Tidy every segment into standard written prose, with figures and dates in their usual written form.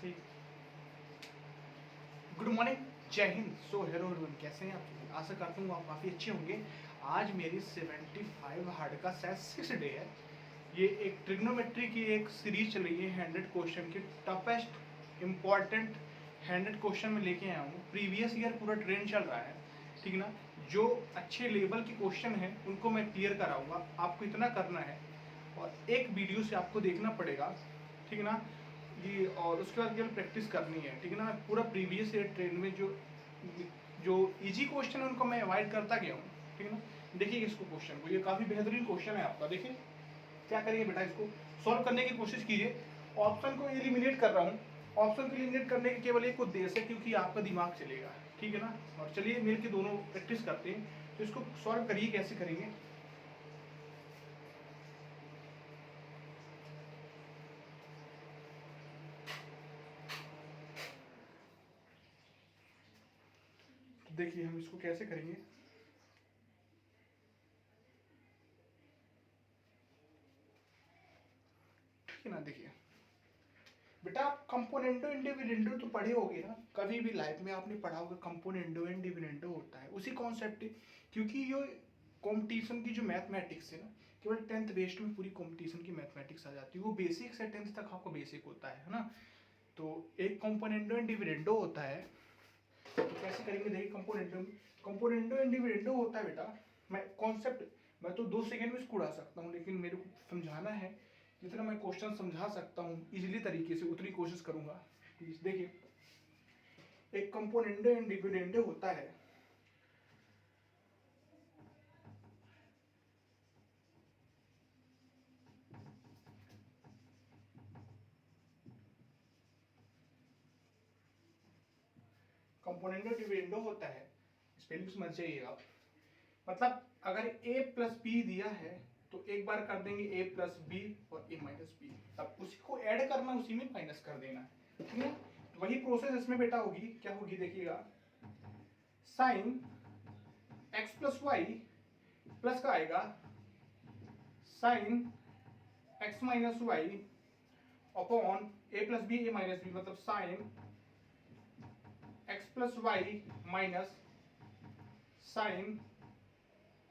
ठीक। Good morning, जय Hind. So hello everyone, कैसे हैं आप? आशा करता हूँ आप काफ़ी अच्छे होंगे। आज मेरी 75 हार्ड का शायद 6 डे है। ये एक ट्रिग्नोमेट्री की एक सीरीज चल रही है 100 क्वेश्चन की। टफेस्ट इम्पॉर्टेंट 100 क्वेश्चन में लेके आया हूँ। प्रीवियस ईयर पूरा ट्रेंड चल रहा है, ठीक ना। जो अच्छे लेवल के क्वेश्चन हैं उनको मैं क्लियर कराऊंगा। आपको इतना करना है और एक वीडियो से आपको देखना पड़ेगा, ठीक ना ये। और उसके बाद केवल प्रैक्टिस करनी है, ठीक है ना। पूरा प्रीवियस ईयर ट्रेंड में जो इजी क्वेश्चन है उनको मैं अवॉइड करता गया हूँ, ठीक है ना। देखिए इसको क्वेश्चन को, ये काफ़ी बेहतरीन क्वेश्चन है आपका। देखिए क्या करिए बेटा, इसको सॉल्व करने की कोशिश कीजिए। ऑप्शन को एलिमिनेट कर रहा हूँ। ऑप्शन को एलिमिनेट करने के केवल एक उद्देश्य है, क्योंकि आपका दिमाग चलेगा, ठीक है ना। और चलिए मिल के दोनों प्रैक्टिस करते हैं। तो इसको सॉल्व करिए, कैसे करेंगे। देखिए हम इसको कैसे करेंगे। ठीक है ना। देखिए बेटा, आप कंपोनेंटो एंड डिविडेंडो तो पढ़े होगे ना, कभी भी लाइफ में आपने पढ़ा होगा। कंपोनेंटो एंड डिविडेंडो होता है उसी कॉन्सेप्ट, क्योंकि ये कंपटीशन की जो मैथमेटिक्स है ना, केवल 10th बेस्ड में पूरी कंपटीशन की मैथमेटिक्स आ जाती है। वो बेसिक से 10th तक आपको बेसिक होता है ना। तो एक कंपोनेंटो एंड डिविडेंडो होता है। तो कैसे करेंगे, देखिए। कंपोनेंटो एंड डिविडेंडो होता है बेटा, मैं कॉन्सेप्ट मैं तो 2 सेकेंड में इसको उड़ा सकता हूँ, लेकिन मेरे को समझाना है। जितना मैं क्वेश्चन समझा सकता हूँ इजीली तरीके से, उतनी कोशिश करूंगा। प्लीज देखिए, एक कंपोनेंडो एंड डिविडेंडो होता है। कंपोनेंडो डिविडेंडो होता है, स्पेलिंग समझ जाइएगा। मतलब अगर a प्लस बी दिया है तो एक बार कर देंगे a प्लस बी और a माइनस बी, तब उसी को ऐड करना, उसी में माइनस कर देना है, ठीक है। तो वही प्रोसेस इसमें बेटा होगी। क्या होगी देखिएगा, sine x plus Y plus का आएगा sine x minus Y upon a plus B a minus B, मतलब sine x plus Y minus sine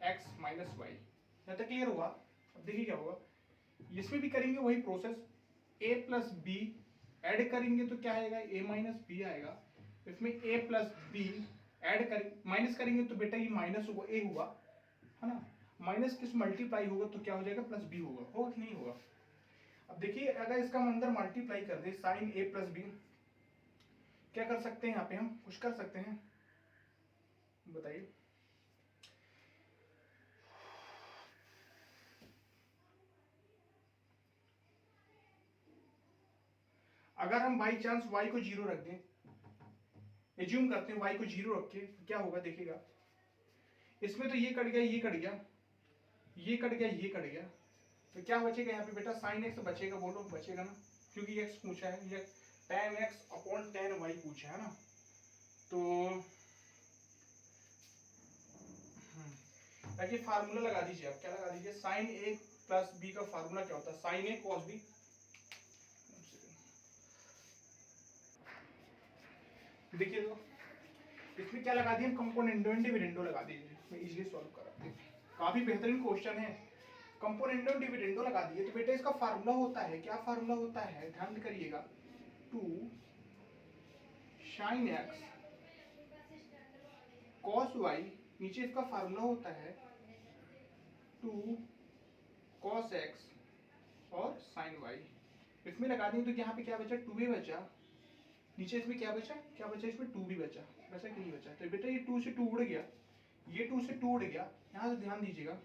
x minus Y. यहाँ तक क्लियर हुआ। अब देखिए क्या होगा, इसमें भी करेंगे वही process. a plus B add करेंगे तो क्या आएगा, a माइनस बी आएगा। इसमें a प्लस बी एड करेंगे, माइनस करेंगे तो बेटा ये माइनस होगा, a हुआ, है ना। माइनस किस मल्टीप्लाई होगा तो क्या हो जाएगा, प्लस बी होगा। होगा कि नहीं होगा। अब देखिए, अगर इसका हम अंदर मल्टीप्लाई कर दे साइन a प्लस बी, क्या कर सकते हैं यहाँ पे, हम कुछ कर सकते हैं, बताइए। अगर हम बाई चांस y को 0 रख दें, एज्यूम करते हैं y को 0 रख के, तो क्या होगा देखिएगा। इसमें तो ये कट गया, ये कट गया, ये कट गया, ये कट गया, तो क्या बचेगा यहाँ पे बेटा, साइन एक्स बचेगा। बोलो बचेगा ना, क्योंकि एक्स पूछा है, ये tan x upon tan y पूछा है ना। तो ताकि फार्मूला लगा दीजिए आप, क्या लगा दीजिए, साइन ए प्लस बी का फार्मूला क्या होता है, साइन ए कॉस बी। देखिए तो इसमें क्या लगा दिए, कंपोनेंडो एंड डिविडेंडो लगा दीजिए, मैं इजीली सॉल्व करा। काफी बेहतरीन क्वेश्चन है। कंपोनेंडो डिविडेंडो लगा दिए तो बेटा इसका फार्मूला होता है, क्या फार्मूला होता है, ध्यान करिएगा। 2 साइन एक्स कॉस वाई, नीचे इसका फार्मूला होता है 2 कॉस एक्स और साइन वाई। इसमें लगा दें तो यहाँ पे क्या बचा, 2a बचा। नीचे इसमें क्या बचा, क्या बचा, इसमें 2 भी बचा, वैसा कि नहीं बचा। तो बेटा ये 2 से 2 उड़ गया, ये 2 से 2 उड़ गया। यहाँ से ध्यान दीजिएगा,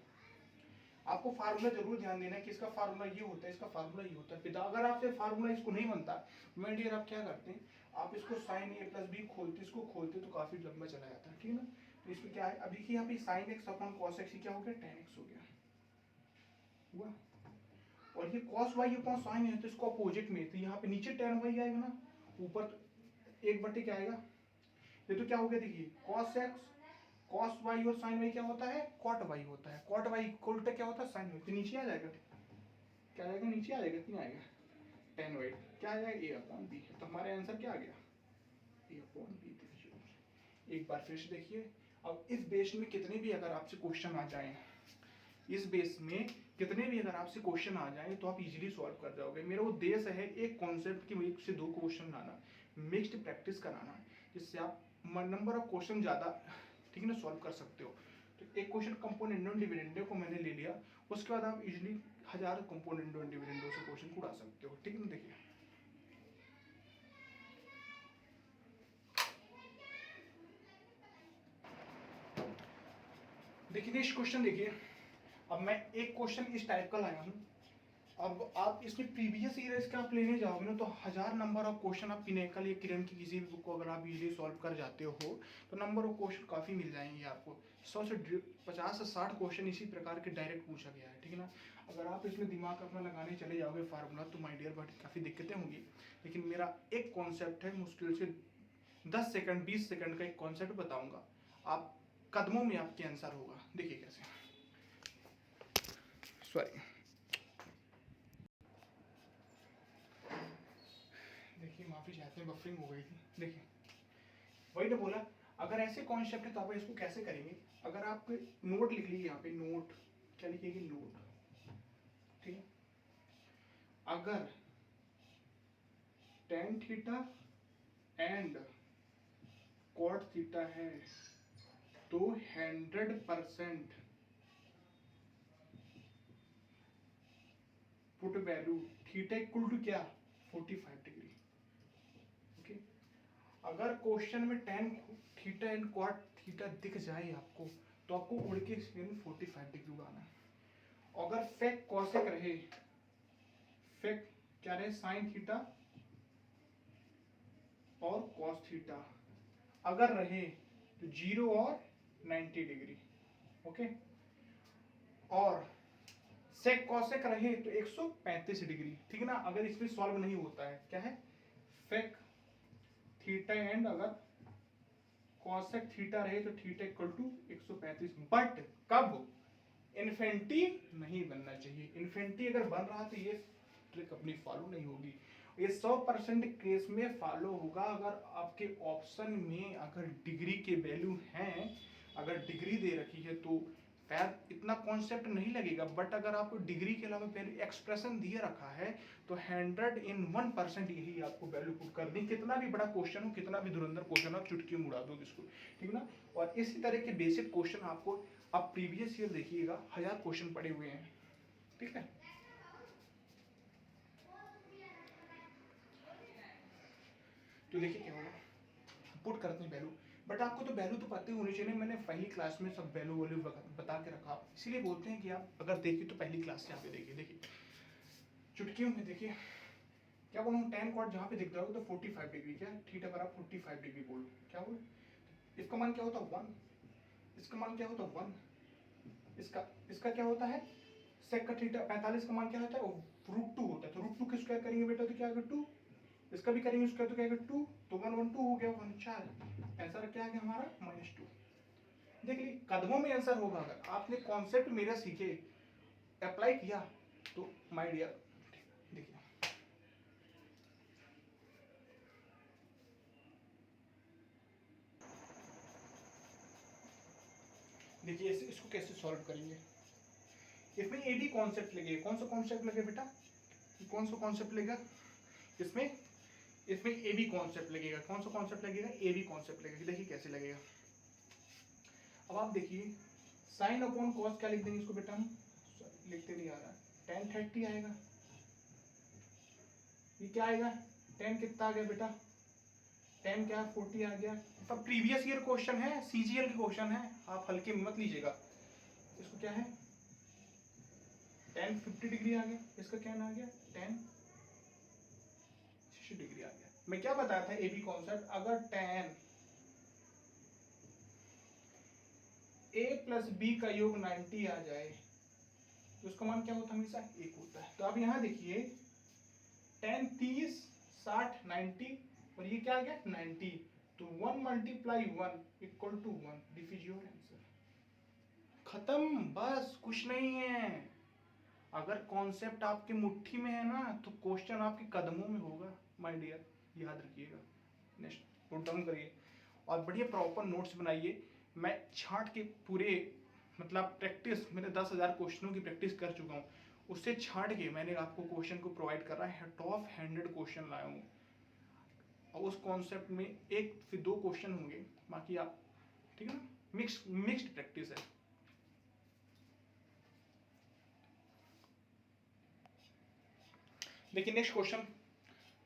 आपको फार्मूला जरूर ध्यान देना है कि इसका फार्मूला ये होता है, इसका फार्मूला ये होता है। पिता अगर आपसे फार्मूला इसको नहीं बनता, माय डियर, आप क्या करते हैं, आप इसको साइन ए प्लस बी खोलते, इसको खोलते तो काफी लंबा चला जाता है, ठीक है ना। तो इसमें क्या है, अब देखिए यहाँ पे sine x upon cos x क्या हो गया, टेन एक्स हो गया, हुआ। और ये कॉस वाई अपॉन साइन है तो इसको अपोजिट में, तो यहाँ पे नीचे टेन वाई आएगा ना, ऊपर तो एक बटे क्या आएगा, ये तो क्या हो गया देखिए, कॉस एक्स कॉस वाई और साइन वाई क्या होता है, कॉट वाई होता है। कॉट वाई उल्टा क्या होता है, साइन वाई। तो नीचे आ जाएगा, क्या आएगा, नीचे आ जाएगा, नहीं आएगा। 10 वाई क्या आया, ए अपॉन बी। तो हमारा आंसर क्या आ गया, ए अपॉन बी। एक बार फिर से देखिए, अब इस बेस में कितने भी अगर आपसे क्वेश्चन आ जाएं, इस बेस में कितने भी अगर आपसे क्वेश्चन आ जाएं तो आप इजीली सॉल्व कर जाओगे। मेरा उद्देश्य है एक कॉन्सेप्ट की एक से दो क्वेश्चन लाना, मिक्स्ड प्रैक्टिस कराना, जिससे आप नंबर ऑफ क्वेश्चन ज़्यादा ठीक है ना सॉल्व कर सकते हो। तो एक क्वेश्चन कंपोनेंडो डिविडेंडो को मैंने ले लिया, उसके बाद आप इजीली 1000 कंपोनेंडो डिविडेंडो से क्वेश्चन उड़ा सकते हो। ठीक है ना, देखिए देखिए नेक्स्ट क्वेश्चन देखिए। अब मैं एक क्वेश्चन इस टाइप का लाया हूँ। अब आप इसमें प्रीवियस ईयर इसका आप लेने जाओगे ना तो 1000 नंबर ऑफ क्वेश्चन आप पिनेकल या किरण की किसी भी बुक को अगर आप इजीली सॉल्व कर जाते हो तो नंबर ऑफ क्वेश्चन काफ़ी मिल जाएंगे आपको। 100 से 50 से 60 क्वेश्चन इसी प्रकार के डायरेक्ट पूछा गया है। ठीक है ना, अगर आप इसमें दिमाग अपना लगाने चले जाओगे फार्मूला तो माय डियर बट काफ़ी दिक्कतें होंगी। लेकिन मेरा एक कॉन्सेप्ट है, मुश्किल से 10 सेकंड 20 सेकंड का एक कॉन्सेप्ट बताऊंगा, आप कदमों में आपके आंसर होगा। देखिए कैसे, सॉरी देखिए माफी चाहते हैं, बफरिंग हो गई थी। देखिए वही तो बोला, अगर ऐसे कॉन्सेप्ट है तो आप इसको कैसे करेंगे। अगर आप नोट लिख लीजिए, यहाँ पे नोट क्या लिखिएगी, नोट। ठीक है, अगर tan theta and cot theta है तो 100% put value theta equal to क्या, 45 डिग्री। ओके, अगर क्वेश्चन में tan theta and cot theta दिख जाए आपको तो आपको उड़ के 45 डिग्री उड़ाना है। अगर फेक कॉसेक रहे, फेक क्या रहे, साइन थीटा और कॉस थीटा अगर रहे तो 0 और 90 डिग्री। ओके, और सेक कॉसेक रहे तो 135 डिग्री। ठीक है ना, अगर इसमें सॉल्व नहीं होता है क्या है, फेक थीटा एंड अगर कॉसेक थीटा रहे तो थीटा इक्वल टू 135। बट कब, इन्फिनिटी नहीं बनना चाहिए। इन्फिनिटी अगर बन रहा तो ये ट्रिक अपनी फॉलो नहीं होगी। ये 100% केस में फॉलो होगा अगर आपके ऑप्शन में अगर डिग्री के वैल्यू हैं, अगर डिग्री दे रखी है तो शायद इतना कॉन्सेप्ट नहीं लगेगा। बट अगर आपको डिग्री के अलावा वैल्यू एक्सप्रेशन दिए रखा है तो 100% यही आपको वैल्यू पुट कर दी। कितना भी बड़ा क्वेश्चन हो, कितना भी धुरंधर क्वेश्चन हो, चुटकी में उड़ा दो इसको। ठीक ना, और इसी तरह के बेसिक क्वेश्चन आपको आप प्रीवियस ईयर देखिएगा 1000 क्वेश्चन पड़े हुए हैं। ठीक है, तो देखिए क्या होगा, पुट करते हैं वैल्यू। बट आपको तो वैल्यू तो पता ही होनी चाहिए। मैंने पहली क्लास में सब वैल्यू वैल्यू बता के रखा, इसीलिए बोलते हैं कि आप अगर देखिए तो पहली क्लास से यहाँ पे देखिए। देखिए चुटकियों में देखिए क्या बोलूँ, tan cot जहाँ पे दिख रहा हो तो 45 डिग्री, क्या थीटा पर आप 45 डिग्री बोल, क्या बोल, इसका मान क्या होता है 1, इसका मान क्या होता है 1, इसका क्या होता है सेक का थीटा 45 का मान क्या होता है √2 होता है। तो √2 की स्क्वायर करेंगे बेटा तो क्या आएगा 2, इसका भी करेंगे स्क्वायर तो क्या आएगा 2, तो 1 1 2 हो गया 1 4, आंसर क्या आ गया हमारा -2। देखिए कदमों में आंसर होगा। अगर आपने कॉन्सेप्ट मेरा सीखे, अप्लाई किया तो माय डियर देखिए देखिए इसको कैसे सॉल्व करेंगे। इसमें ए बी कॉन्सेप्ट लगेगा। कौन सा कॉन्सेप्ट लगेगा बेटा, कौन सा कॉन्सेप्ट लगेगा इसमें, इसमें ए बी कॉन्सेप्ट लगेगा। कौन सा कॉन्सेप्ट लगेगा, ए बी कॉन्सेप्ट लगेगा। देखिए कैसे लगेगा। अब आप देखिए साइन अपॉन कॉस क्या लिख देंगे इसको बेटा, हम लिखते नहीं आ रहा, tan 30 आएगा। ये क्या आएगा, tan कितना आ गया बेटा, tan क्या 40 आ गया। सब प्रीवियस ईयर क्वेश्चन है, सीजीएल के क्वेश्चन है, आप हल्के में मत लीजिएगा। इसको क्या है tan 50 डिग्री आ गया, इसका क्या आ गया tan 60 डिग्री आ गया। मैं क्या बताया था ए बी कॉन्सेप्ट, अगर tan a प्लस बी का योग 90 आ जाए तो उसका मान क्या होता है, हमेशा 1 होता है। तो आप यहाँ देखिए tan 30 60 90 और ये क्या आ गया 90, तो 1 × 1 equal to 1, this is your answer. खत्म, बस कुछ नहीं है। अगर कॉन्सेप्ट आपके मुट्ठी में है ना तो क्वेश्चन आपके कदमों में होगा माय डियर, याद रखिएगा। नेक्स्ट नोट डाउन करिए और बढ़िया प्रॉपर नोट्स बनाइए। मैं छांट के पूरे मतलब प्रैक्टिस मैंने 10,000 क्वेश्चनों की प्रैक्टिस कर चुका हूँ, उससे छांट के मैंने आपको क्वेश्चन को प्रोवाइड कर रहा है, टॉप 100 क्वेश्चन लाया हूँ। और उस कॉन्सेप्ट में एक फिर 2 क्वेश्चन होंगे, बाकी आप ठीक है ना, मिक्स्ड प्रैक्टिस है। देखिए नेक्स्ट क्वेश्चन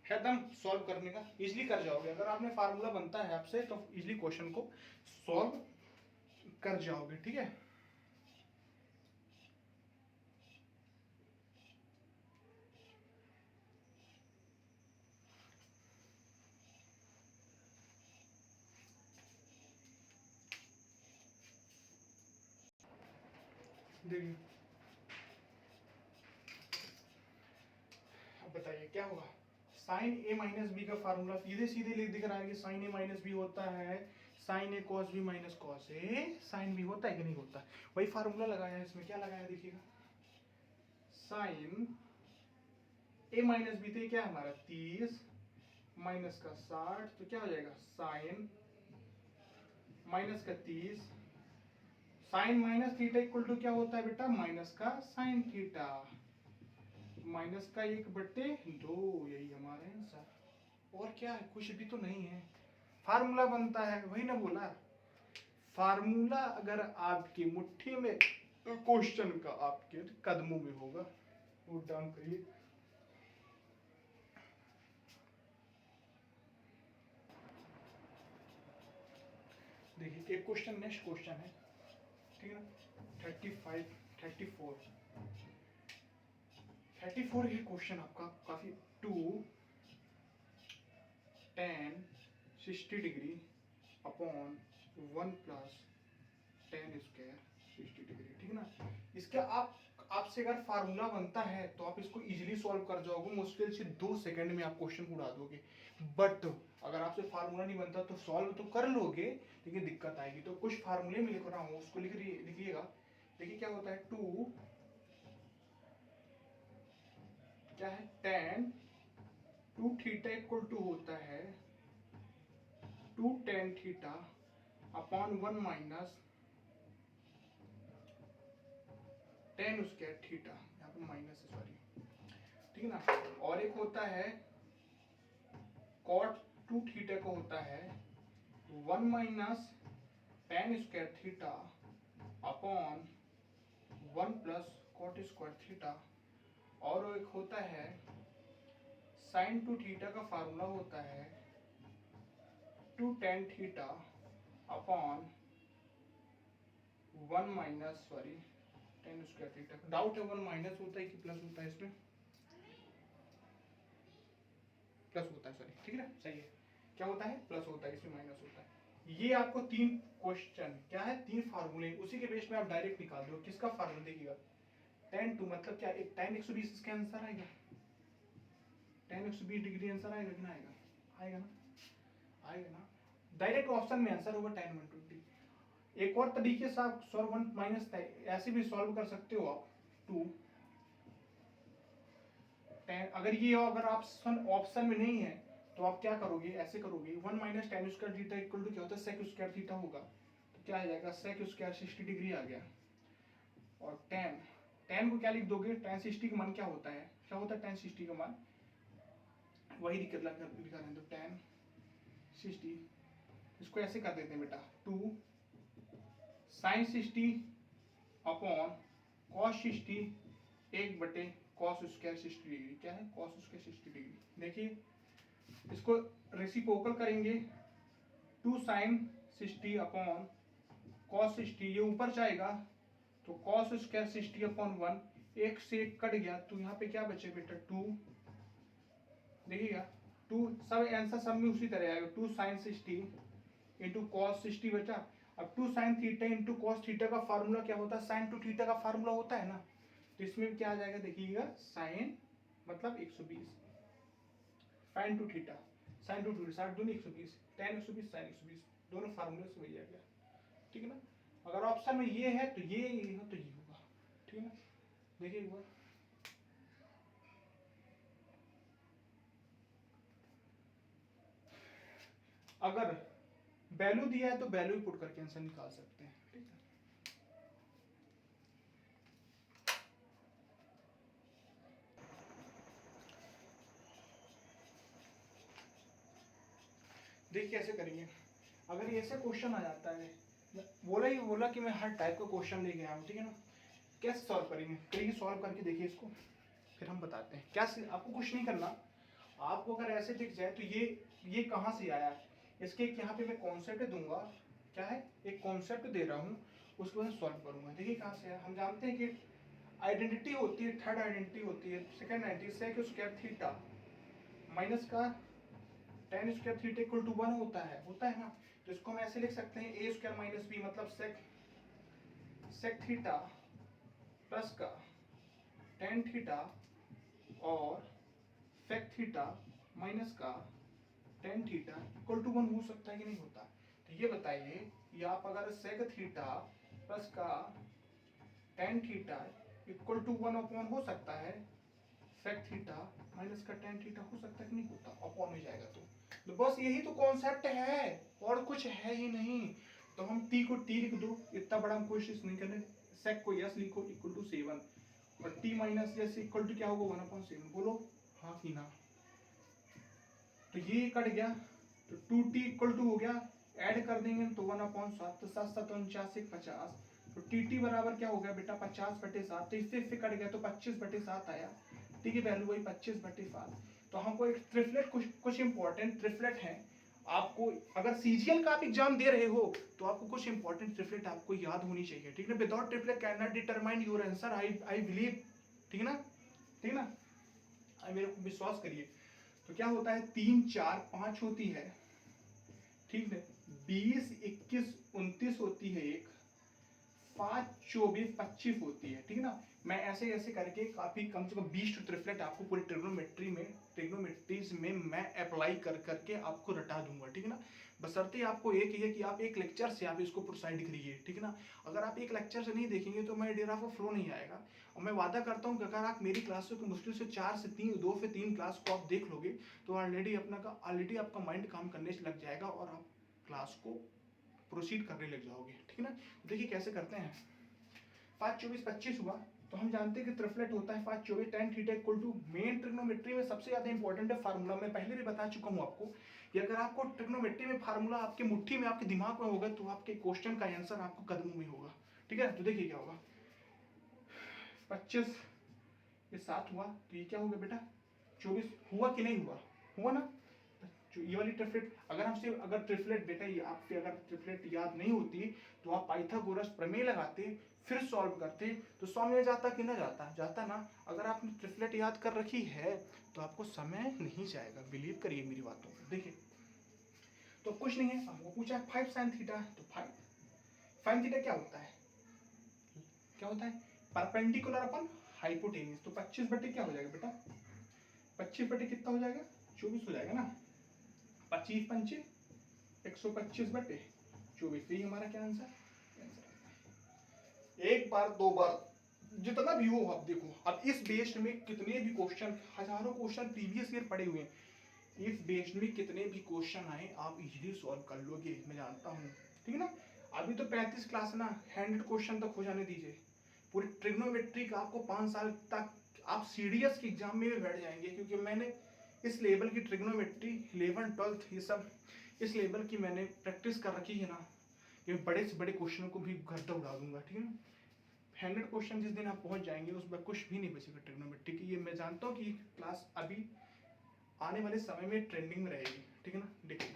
है एकदम सॉल्व करने का, इजीली कर जाओगे। अगर आपने फार्मूला बनता है आपसे तो इजीली क्वेश्चन को सॉल्व कर जाओगे, ठीक है। देखिए अब बताइए क्या होगा। साइन ए माइनस बी का फार्मूला सीधे सीधे लिख दिख रहा है कि साइन ए माइनस बी होता है sign A cos B minus cos A sine B, होता है कि नहीं होता। वही फार्मूला लगाया है, इसमें क्या लगाया देखिएगा, साइन ए माइनस बी थे क्या हमारा 30 माइनस का 60, तो क्या हो जाएगा साइन माइनस का 30, sine minus theta equal to क्या होता है बेटा, माइनस का साइन थीटा, माइनस का 1/2, यही हमारा आंसर। और क्या है, कुछ भी तो नहीं है, फार्मूला बनता है, वही ना बोला। फार्मूला अगर आपकी मुट्ठी में तो क्वेश्चन का आपके कदमों में होगा। नोट डाउन करिए। देखिए एक क्वेश्चन नेक्स्ट क्वेश्चन है, ठीक है ना, 35 34 ये क्वेश्चन आपका काफी 2 tan 60 degree upon 1 plus tan square 60 degree, ठीक है ना। इसका आपसे अगर फार्मूला बनता है तो आप इसको इजीली सॉल्व कर जाओगे, मुश्किल से 2 सेकंड में आप क्वेश्चन उड़ा दोगे। बट अगर आपसे फार्मूला नहीं बनता तो सॉल्व तो कर लोगे लेकिन दिक्कत आएगी। तो कुछ फार्मूले में लिख रहा हूँ उसको लिखिएगा। देखिए क्या होता है, 2 क्या है tan 2 थीटा इक्वल टू होता है 2 tan theta upon 1 minus tan square theta, यहाँ पे माइनस है सॉरी, ठीक है ना। और एक होता है cot 2 थीटा को होता है 1 minus tan square theta upon 1 plus cot square theta. और एक होता है sin 2 थीटा का फार्मूला होता है 2 tan theta upon 1 minus sorry tan square theta. Doubt है 1 माइनस होता है कि प्लस होता है, इसमें प्लस होता है सॉरी, ठीक है ना, सही है। क्या होता है, प्लस होता है, इसमें माइनस होता है। ये आपको 3 क्वेश्चन क्या है, 3 फार्मूले, उसी के बेस में आप डायरेक्ट निकाल दो। किसका फार्मूला देखिएगा, tan 2 मतलब क्या, एक tan 120 इसका आंसर आएगा, tan 120 डिग्री आंसर आएगा कि ना आएगा, आएगा ना, आएगा ना। डायरेक्ट ऑप्शन में आंसर होगा tan 120। एक और तरीके से आप सॉल्व 1 माइनस ऐसे भी सॉल्व कर सकते हो आप 2 tan, अगर ये अगर ऑप्शन में नहीं है तो आप क्या करोगे, ऐसे करोगे 1 minus tan square theta equal to क्या होता है sec स्क्वायर थीटा होगा, तो क्या आ जाएगा sec स्क्वायर 60 डिग्री आ गया। और tan को क्या लिख दोगे, tan 60 का मान क्या होता है, क्या होता है tan 60 का मान, वही लिखा रहने दो tan 60, इसको ऐसे कर देते हैं बेटा 2 sin 60 upon cos 60 1/, cos square 60 degree, क्या है cos स्क्वायर 60 डिग्री। देखिए इसको रेसिप्रोकल करेंगे 2 sin 60 अपॉन cos 60, ये ऊपर जाएगा तो cos स्क्वायर 60 अपॉन 1, एक से एक कट गया तो यहाँ पे क्या बचे बेटा 2, देखिएगा 2, सब आंसर सब में उसी तरह आएगा, 2 sin 60 इंटू cos 60 बचा। अब 2 sin theta into cos theta का फार्मूला क्या होता है, sin 2 थीटा का फार्मूला होता है ना, तो इसमें क्या आ जाएगा देखिएगा, sin मतलब 120 sin 2 थीटा sin 2 60 दूनी 120 tan 120 sin 120, दोनों फार्मूले से वही आ गया, ठीक है ना। अगर ऑप्शन में ये है तो ये हो तो ये होगा, ठीक है ना। देखिए एक बार अगर वैल्यू दिया है तो वैल्यू ही पुट करके आंसर निकाल सकते हैं, ठीक है। देखिए कैसे करेंगे। अगर ऐसे क्वेश्चन आ जाता है, बोला कि मैं हर टाइप का क्वेश्चन लेके आया हूँ, ठीक है ना, कैसे सॉल्व करेंगे, करिए सॉल्व करके देखिए इसको, फिर हम बताते हैं। क्या आपको कुछ नहीं करना, आपको अगर ऐसे दिख जाए तो ये कहाँ से आया, इसके यहाँ पे मैं कॉन्सेप्ट दूंगा, क्या है, एक कॉन्सेप्ट दे रहा हूँ, उसको मैं सॉल्व करूंगा। देखिए कहाँ से आया। हम जानते हैं कि आइडेंटिटी होती है, थर्ड आइडेंटिटी होती है, second identity sec square theta minus का tan square theta equal to 1 होता है ना। तो इसको हम ऐसे लिख सकते हैं a स्क्वायर माइनस बी, मतलब सेक थीटा प्लस का tan थीटा और सेक थीटा माइनस का tan थीटा इक्वल टू 1 हो सकता है कि नहीं होता। तो ये बताइए, ये आप अगर सेक थीटा प्लस का tan theta equal to 1 upon हो सकता है, सेक थीटा माइनस का tan थीटा हो सकता है कि नहीं होता, अपॉन हो जाएगा। तो बस यही तो कॉन्सेप्ट है और कुछ है ही नहीं। तो हम t को t लिख दो, इतना बड़ा हम कोशिश नहीं करने, सेक को s लिखो इक्वल टू 7 और t minus s equal to क्या होगा 1/7, बोलो हाँ कि ना। तो ये कट गया, तो 2t इक्वल टू हो गया, ऐड कर देंगे तो 1/7, तो 7 7 49 50, तो टी बराबर क्या हो गया बेटा 50/7, तो इससे कट गया तो 25/7 आया। टी की वैल्यू वही 25/7। तो हमको एक ट्रिपलेट, कुछ इंपॉर्टेंट ट्रिपलेट है। आपको अगर सीजीएल का आप एग्जाम दे रहे हो तो आपको कुछ इंपॉर्टेंट ट्रिपलेट आपको याद होनी चाहिए, ठीक है। Without triplet can not determine your answer, I believe, ठीक है ना, ठीक है ना, मेरे को विश्वास करिए। तो क्या होता है, 3 4 5 होती है, ठीक है, 20 21 29 होती है, एक 5 24 25 होती है, ठीक है ना। मैं ऐसे ऐसे करके काफी कम से कम 20 ट्रिपलेट आपको पूरी ट्रिग्नोमेट्रीज में मैं अप्लाई कर करके आपको रटा दूंगा, ठीक है ना। बशर्ते आपको एक ही है कि आप एक लेक्चर से आप इसको प्रोसाइड करिए, ठीक है ना। अगर आप एक लेक्चर से नहीं देखेंगे तो मैं डेरा को फ्लो नहीं आएगा। और मैं वादा करता हूँ कि अगर आप मेरी क्लासों को मुश्किल से 2 से 3 क्लास को आप देख लोगे तो ऑलरेडी आपका माइंड काम करने से लग जाएगा और आप क्लास को प्रोसीड करने लग जाओगे, ठीक है ना। देखिए कैसे करते हैं, 5 24 25 हुआ, तो हम जानते हैं कि ट्रिपलेट होता है 5 24 tan theta equal to, main trigonometry में सबसे ज्यादा इंपॉर्टेंट है फार्मूला। मैं पहले भी बता चुका हूं आपको कि अगर आपको ट्रिग्नोमेट्री में फार्मूला आपके मुट्ठी में, आपके दिमाग में होगा तो आपके क्वेश्चन का आंसर आपको कदमों में होगा, ठीक है। तो देखिए क्या होगा, 25 ये 7 हुआ, तो ये क्या होगा बेटा 24 हुआ कि नहीं हुआ, हुआ ना। ये वाली ट्रिपलेट अगर हमसे, अगर ट्रिपलेट बेटा ये आपसे अगर ट्रिपलेट याद नहीं होती तो आप पाइथागोरस प्रमेय लगाते फिर सॉल्व करते तो समझ जाता कि ना जाता ना। अगर आपने ट्रिपलेट याद कर रखी है तो आपको समय नहीं जाएगा, बिलीव करिए मेरी बातों को। देखिए तो कुछ नहीं है, हमको पूछा है 5 sin थीटा, तो 5 sin थीटा क्या होता है, परपेंडिकुलर अपन हाइपोटेन्यूज। तो 25 बटे क्या हो जाएगा बेटा, 25 बटे कितना हो जाएगा 24 हो जाएगा ना, 25 पंचे 125 बटे 24, यही हमारा क्या आंसर। एक बार दो बार जितना भी हो आप देखो, अब इस बेस्ड में कितने भी क्वेश्चन, हजारों क्वेश्चन प्रीवियस ईयर पड़े हुए हैं, इस बेस्ड में कितने भी क्वेश्चन आए आप इजीली सॉल्व कर लोगे, मैं जानता हूँ, ठीक है ना। अभी तो 35 क्लास ना, 100 क्वेश्चन तक हो जाने दीजिए। पूरी ट्रिग्नोमेट्री का आपको 5 साल तक आप सीडीएस के एग्जाम में भी बैठ जाएंगे, क्योंकि मैंने इस लेवल की ट्रिग्नोमेट्री 11 12 ये सब इस लेवल की मैंने प्रैक्टिस कर रखी है ना, कि बड़े से बड़े क्वेश्चनों को भी घंटा उड़ा दूंगा, ठीक है ना। 100 क्वेश्चन जिस दिन आप पहुंच जाएंगे उसमें कुछ भी नहीं बचेगा ट्रिग्नोमेट्री की। ये मैं जानता हूँ कि क्लास अभी आने वाले समय में ट्रेंडिंग में रहेगी, ठीक है ना। देखिए